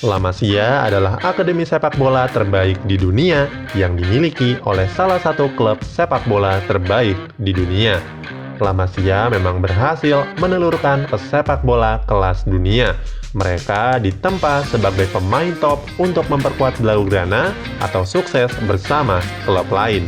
La Masia adalah akademi sepak bola terbaik di dunia yang dimiliki oleh salah satu klub sepak bola terbaik di dunia. La Masia memang berhasil menelurkan pesepak bola kelas dunia. Mereka ditempa sebagai pemain top untuk memperkuat Blaugrana atau sukses bersama klub lain.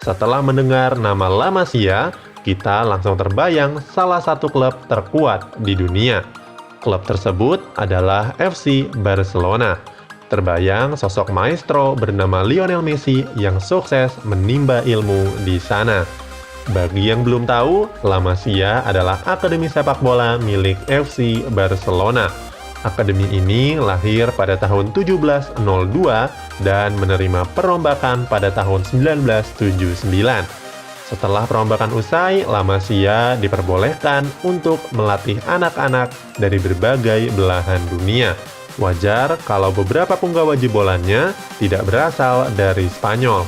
Setelah mendengar nama La Masia, kita langsung terbayang salah satu klub terkuat di dunia. Klub tersebut adalah FC Barcelona. Terbayang sosok maestro bernama Lionel Messi yang sukses menimba ilmu di sana. Bagi yang belum tahu, La Masia adalah akademi sepak bola milik FC Barcelona. Akademi ini lahir pada tahun 1702 dan menerima perombakan pada tahun 1979. Setelah perombakan usai, La Masia diperbolehkan untuk melatih anak-anak dari berbagai belahan dunia. Wajar kalau beberapa punggawa jebolannya tidak berasal dari Spanyol.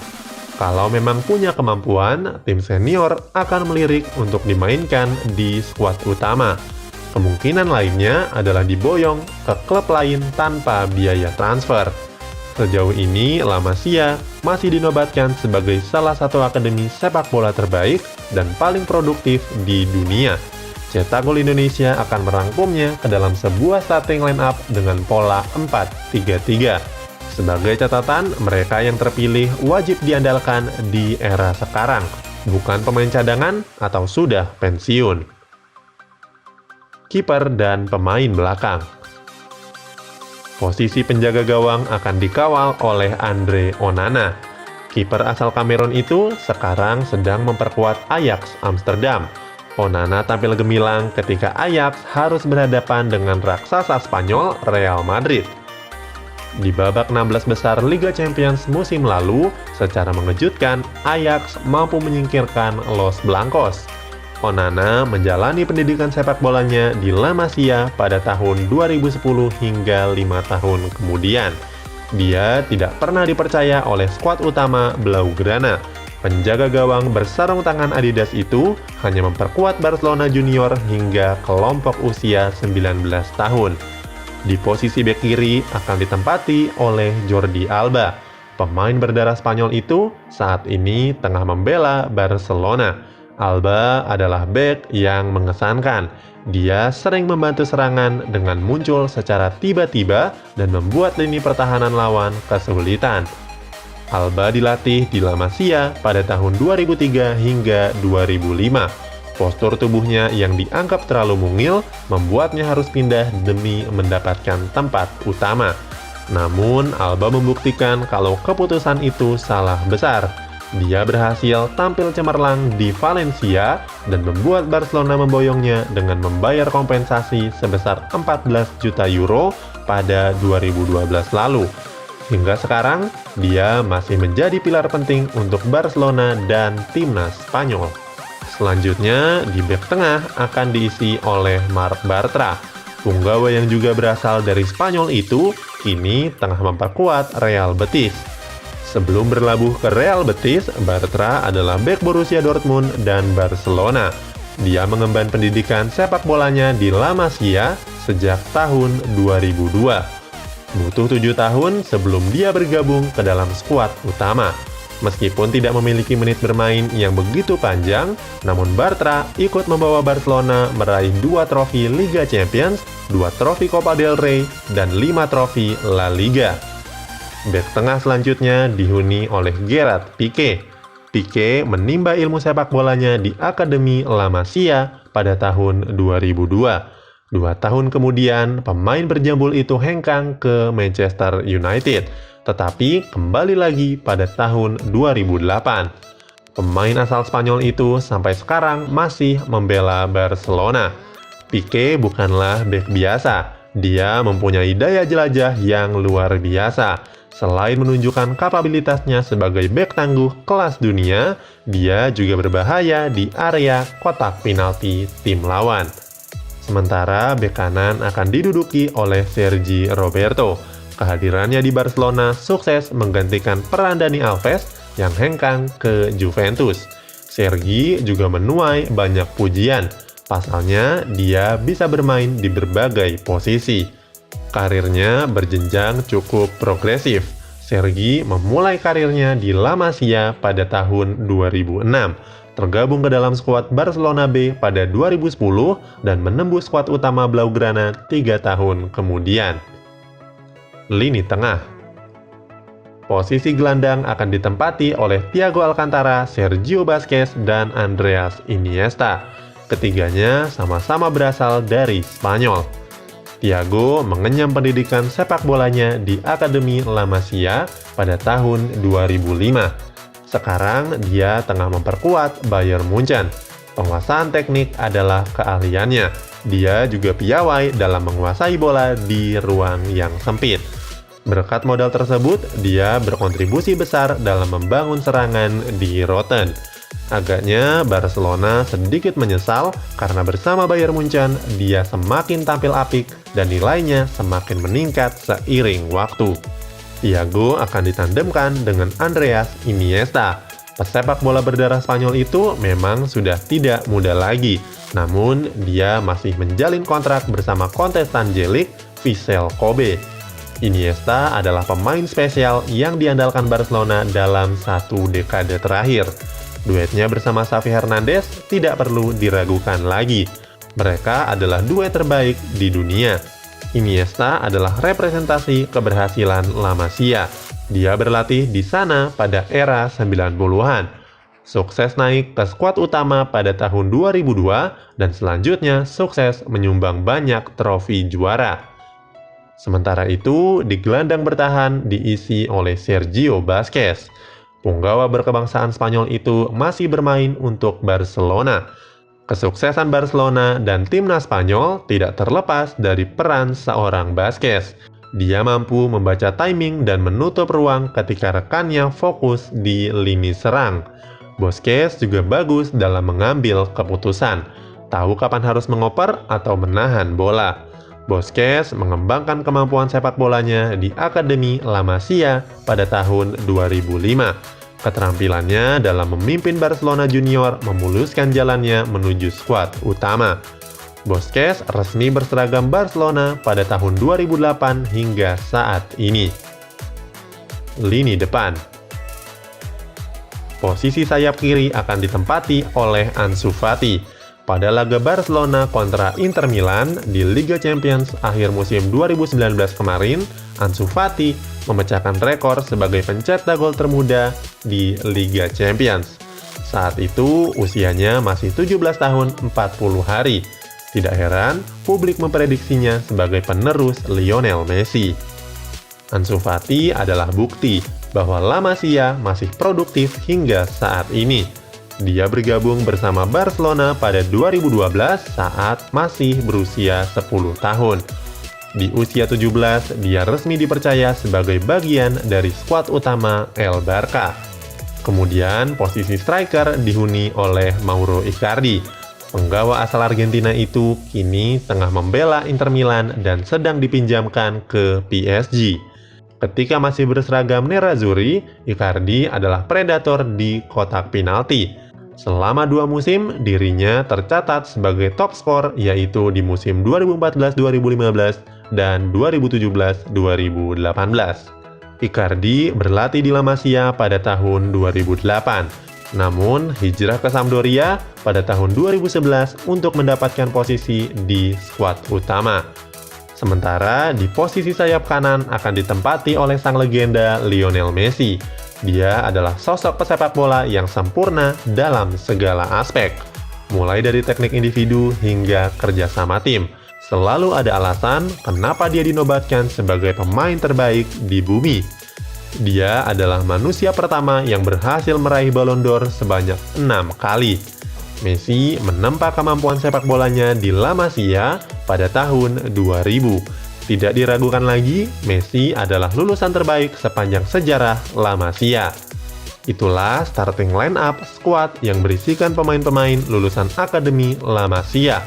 Kalau memang punya kemampuan, tim senior akan melirik untuk dimainkan di skuad utama. Kemungkinan lainnya adalah diboyong ke klub lain tanpa biaya transfer. Sejauh ini, La Masia masih dinobatkan sebagai salah satu akademi sepak bola terbaik dan paling produktif di dunia. Cetak Gol Indonesia akan merangkumnya ke dalam sebuah starting line-up dengan pola 4-3-3. Sebagai catatan, mereka yang terpilih wajib diandalkan di era sekarang, bukan pemain cadangan atau sudah pensiun. Kiper dan pemain belakang. Posisi penjaga gawang akan dikawal oleh Andre Onana. Kiper asal Kamerun itu sekarang sedang memperkuat Ajax Amsterdam. Onana tampil gemilang ketika Ajax harus berhadapan dengan raksasa Spanyol Real Madrid. Di babak 16 besar Liga Champions musim lalu, secara mengejutkan Ajax mampu menyingkirkan Los Blancos. Onana menjalani pendidikan sepak bolanya di La Masia pada tahun 2010 hingga 5 tahun kemudian. Dia tidak pernah dipercaya oleh skuad utama Blaugrana. Penjaga gawang bersarung tangan Adidas itu hanya memperkuat Barcelona Junior hingga kelompok usia 19 tahun. Di posisi bek kiri akan ditempati oleh Jordi Alba. Pemain berdarah Spanyol itu saat ini tengah membela Barcelona. Alba adalah bek yang mengesankan. Dia sering membantu serangan dengan muncul secara tiba-tiba dan membuat lini pertahanan lawan kesulitan. Alba dilatih di La Masia pada tahun 2003 hingga 2005. Postur tubuhnya yang dianggap terlalu mungil membuatnya harus pindah demi mendapatkan tempat utama. Namun, Alba membuktikan kalau keputusan itu salah besar. Dia berhasil tampil cemerlang di Valencia dan membuat Barcelona memboyongnya dengan membayar kompensasi sebesar 14 juta euro pada 2012 lalu. Hingga sekarang, dia masih menjadi pilar penting untuk Barcelona dan timnas Spanyol. Selanjutnya, di bek tengah akan diisi oleh Marc Bartra. Punggawa yang juga berasal dari Spanyol itu kini tengah memperkuat Real Betis. Sebelum berlabuh ke Real Betis, Bartra adalah bek Borussia Dortmund dan Barcelona. Dia mengemban pendidikan sepak bolanya di La Masia sejak tahun 2002. Butuh 7 tahun sebelum dia bergabung ke dalam skuad utama. Meskipun tidak memiliki menit bermain yang begitu panjang, namun Bartra ikut membawa Barcelona meraih 2 trofi Liga Champions, 2 trofi Copa del Rey, dan 5 trofi La Liga. Bek tengah selanjutnya dihuni oleh Gerard Piqué. Piqué menimba ilmu sepak bolanya di Akademi La Masia pada tahun 2002. 2 tahun kemudian, pemain berjambul itu hengkang ke Manchester United, tetapi kembali lagi pada tahun 2008. Pemain asal Spanyol itu sampai sekarang masih membela Barcelona. Piqué bukanlah bek biasa. Dia mempunyai daya jelajah yang luar biasa. Selain menunjukkan kapabilitasnya sebagai bek tangguh kelas dunia, dia juga berbahaya di area kotak penalti tim lawan. Sementara bek kanan akan diduduki oleh Sergi Roberto. Kehadirannya di Barcelona sukses menggantikan peran Dani Alves yang hengkang ke Juventus. Sergi juga menuai banyak pujian. Pasalnya, dia bisa bermain di berbagai posisi. Karirnya berjenjang cukup progresif. Sergi memulai karirnya di La Masia pada tahun 2006, tergabung ke dalam skuad Barcelona B pada 2010 dan menembus skuad utama Blaugrana 3 tahun kemudian. Lini tengah. Posisi gelandang akan ditempati oleh Thiago Alcantara, Sergio Busquets, dan Andreas Iniesta. Ketiganya sama-sama berasal dari Spanyol. Thiago mengenyam pendidikan sepak bolanya di Akademi La Masia pada tahun 2005. Sekarang dia tengah memperkuat Bayern Munchen. Penguasaan teknik adalah keahliannya. Dia juga piawai dalam menguasai bola di ruang yang sempit. Berkat modal tersebut, dia berkontribusi besar dalam membangun serangan di Rotten. Agaknya Barcelona sedikit menyesal karena bersama Bayern Munchen dia semakin tampil apik dan nilainya semakin meningkat seiring waktu. Thiago akan ditandemkan dengan Andreas Iniesta. Pesepak bola berdarah Spanyol itu memang sudah tidak muda lagi, namun dia masih menjalin kontrak bersama kontestan J-League Vissel Kobe. Iniesta adalah pemain spesial yang diandalkan Barcelona dalam satu dekade terakhir. Duetnya bersama Xavi Hernandez tidak perlu diragukan lagi. Mereka adalah duet terbaik di dunia. Iniesta adalah representasi keberhasilan La Masia. Dia berlatih di sana pada era 90-an. Sukses naik ke skuad utama pada tahun 2002 dan selanjutnya sukses menyumbang banyak trofi juara. Sementara itu, di gelandang bertahan diisi oleh Sergio Busquets. Punggawa berkebangsaan Spanyol itu masih bermain untuk Barcelona. Kesuksesan Barcelona dan timnas Spanyol tidak terlepas dari peran seorang Busquets. Dia mampu membaca timing dan menutup ruang ketika rekannya fokus di lini serang. Busquets juga bagus dalam mengambil keputusan, tahu kapan harus mengoper atau menahan bola. Busquets mengembangkan kemampuan sepak bolanya di Akademi La Masia pada tahun 2005. Keterampilannya dalam memimpin Barcelona Junior memuluskan jalannya menuju skuad utama. Busquets resmi berseragam Barcelona pada tahun 2008 hingga saat ini. Lini depan. Posisi sayap kiri akan ditempati oleh Ansu Fati. Pada laga Barcelona kontra Inter Milan di Liga Champions akhir musim 2019 kemarin, Ansu Fati memecahkan rekor sebagai pencetak gol termuda di Liga Champions. Saat itu usianya masih 17 tahun 40 hari. Tidak heran, publik memprediksinya sebagai penerus Lionel Messi. Ansu Fati adalah bukti bahwa La Masia masih produktif hingga saat ini. Dia bergabung bersama Barcelona pada 2012 saat masih berusia 10 tahun. Di usia 17, dia resmi dipercaya sebagai bagian dari skuad utama El Barca. Kemudian, posisi striker dihuni oleh Mauro Icardi. Penggawa asal Argentina itu kini tengah membela Inter Milan dan sedang dipinjamkan ke PSG. Ketika masih berseragam Nerazzurri, Icardi adalah predator di kotak penalti. Selama 2 musim, dirinya tercatat sebagai top skor yaitu di musim 2014-2015 dan 2017-2018. Icardi berlatih di La Masia pada tahun 2008. Namun, hijrah ke Sampdoria pada tahun 2011 untuk mendapatkan posisi di skuad utama. Sementara di posisi sayap kanan akan ditempati oleh sang legenda Lionel Messi. Dia adalah sosok pesepak bola yang sempurna dalam segala aspek. Mulai dari teknik individu hingga kerjasama tim. Selalu ada alasan kenapa dia dinobatkan sebagai pemain terbaik di bumi. Dia adalah manusia pertama yang berhasil meraih Ballon d'Or sebanyak 6 kali. Messi menempa kemampuan sepak bolanya di La Masia pada tahun 2000. Tidak diragukan lagi, Messi adalah lulusan terbaik sepanjang sejarah La Masia. Itulah starting line up squad yang berisikan pemain-pemain lulusan Akademi La Masia.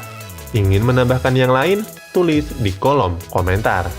Ingin menambahkan yang lain? Tulis di kolom komentar.